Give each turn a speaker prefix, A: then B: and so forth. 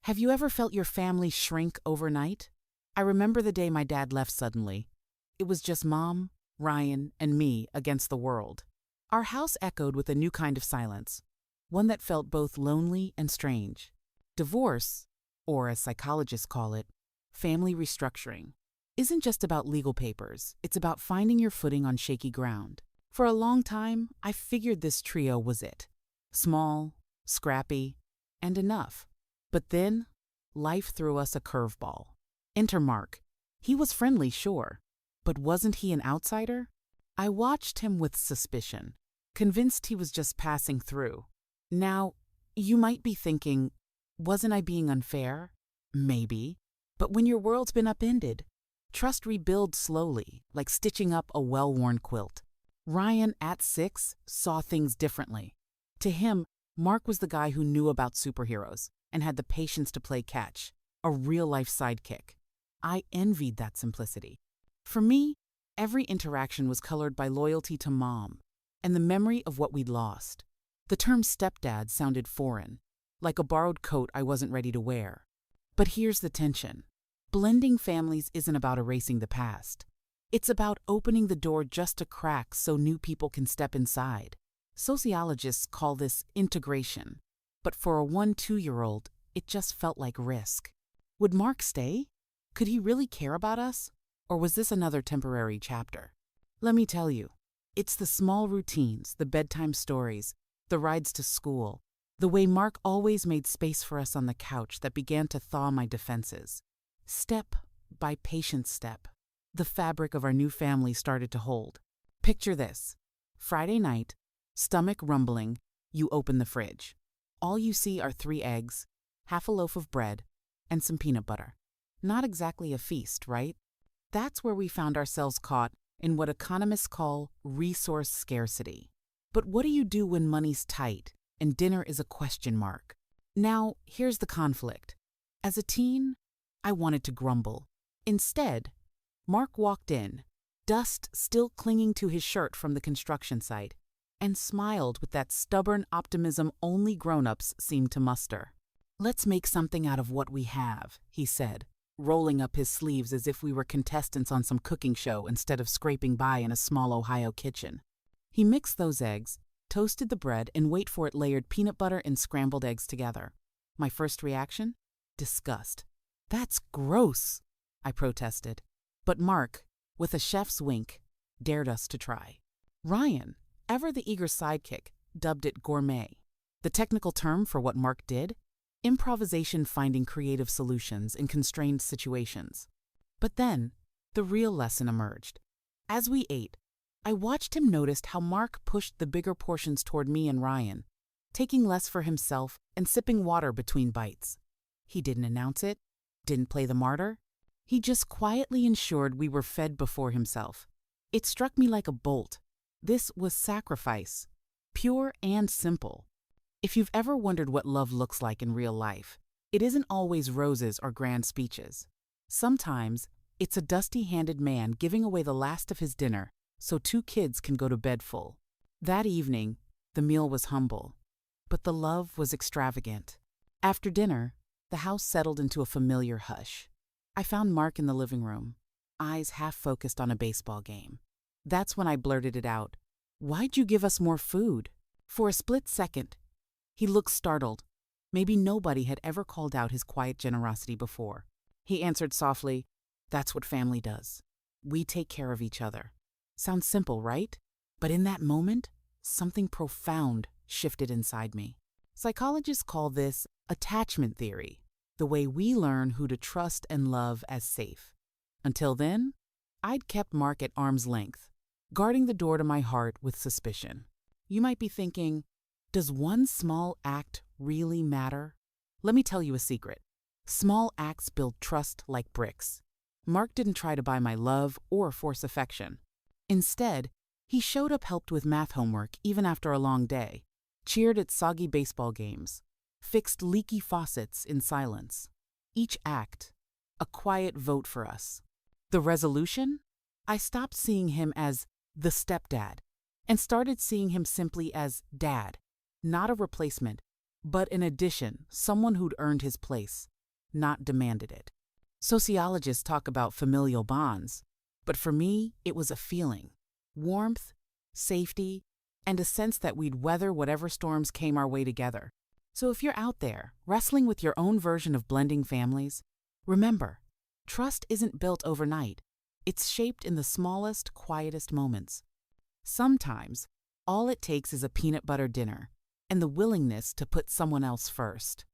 A: Have you ever felt your family shrink overnight? I remember the day my dad left suddenly. It was just Mom, Ryan, and me against the world. Our house echoed with a new kind of silence, one that felt both lonely and strange. Divorce, or as psychologists call it, family restructuring, isn't just about legal papers. It's about finding your footing on shaky ground. For a long time, I figured this trio was it. Small, scrappy, and enough. But then, life threw us a curveball. Enter Mark. He was friendly, sure. But wasn't he an outsider? I watched him with suspicion, convinced he was just passing through. Now, you might be thinking, wasn't I being unfair? Maybe. But when your world's been upended, trust rebuilds slowly, like stitching up a well-worn quilt. Ryan, at 6, saw things differently. To him, Mark was the guy who knew about superheroes and had the patience to play catch, a real-life sidekick. I envied that simplicity. For me, every interaction was colored by loyalty to Mom and the memory of what we'd lost. The term stepdad sounded foreign, like a borrowed coat I wasn't ready to wear. But here's the tension. Blending families isn't about erasing the past. It's about opening the door just a crack so new people can step inside. Sociologists call this integration. But for a 1-2-year-old, it just felt like risk. Would Mark stay? Could he really care about us? Or was this another temporary chapter? Let me tell you, it's the small routines, the bedtime stories, the rides to school, the way Mark always made space for us on the couch that began to thaw my defenses. Step by patient step, the fabric of our new family started to hold. Picture this. Friday night, stomach rumbling, you open the fridge. All you see are 3 eggs, half a loaf of bread, and some peanut butter. Not exactly a feast, right? That's where we found ourselves caught in what economists call resource scarcity. But what do you do when money's tight and dinner is a question mark? Now, here's the conflict. As a teen, I wanted to grumble. Instead, Mark walked in, dust still clinging to his shirt from the construction site, and smiled with that stubborn optimism only grown-ups seem to muster. "Let's make something out of what we have," he said, rolling up his sleeves as if we were contestants on some cooking show instead of scraping by in a small Ohio kitchen. He mixed those eggs, toasted the bread, and wait for it layered peanut butter and scrambled eggs together. My first reaction? Disgust. "That's gross," I protested. But Mark, with a chef's wink, dared us to try. Ryan, ever the eager sidekick, dubbed it gourmet. The technical term for what Mark did? Improvisation, finding creative solutions in constrained situations. But then, the real lesson emerged. As we ate, I watched him notice how Mark pushed the bigger portions toward me and Ryan, taking less for himself and sipping water between bites. He didn't announce it, didn't play the martyr. He just quietly ensured we were fed before himself. It struck me like a bolt. This was sacrifice, pure and simple. If you've ever wondered what love looks like in real life, it isn't always roses or grand speeches. Sometimes, it's a dusty-handed man giving away the last of his dinner so 2 kids can go to bed full. That evening, the meal was humble, but the love was extravagant. After dinner, the house settled into a familiar hush. I found Mark in the living room, eyes half focused on a baseball game. That's when I blurted it out. "Why'd you give us more food?" For a split second, he looked startled. Maybe nobody had ever called out his quiet generosity before. He answered softly, "That's what family does. We take care of each other." Sounds simple, right? But in that moment, something profound shifted inside me. Psychologists call this attachment theory, the way we learn who to trust and love as safe. Until then, I'd kept Mark at arm's length, guarding the door to my heart with suspicion. You might be thinking, does one small act really matter? Let me tell you a secret. Small acts build trust like bricks. Mark didn't try to buy my love or force affection. Instead, he showed up, helped with math homework even after a long day, cheered at soggy baseball games, fixed leaky faucets in silence. Each act, a quiet vote for us. The resolution? I stopped seeing him as the stepdad and started seeing him simply as dad, not a replacement, but an addition, someone who'd earned his place. not demanded it. Sociologists talk about familial bonds, but for me, it was a feeling: warmth, safety, and a sense that we'd weather whatever storms came our way together. So if you're out there, wrestling with your own version of blending families, remember, trust isn't built overnight. It's shaped in the smallest, quietest moments. Sometimes, all it takes is a peanut butter dinner and the willingness to put someone else first.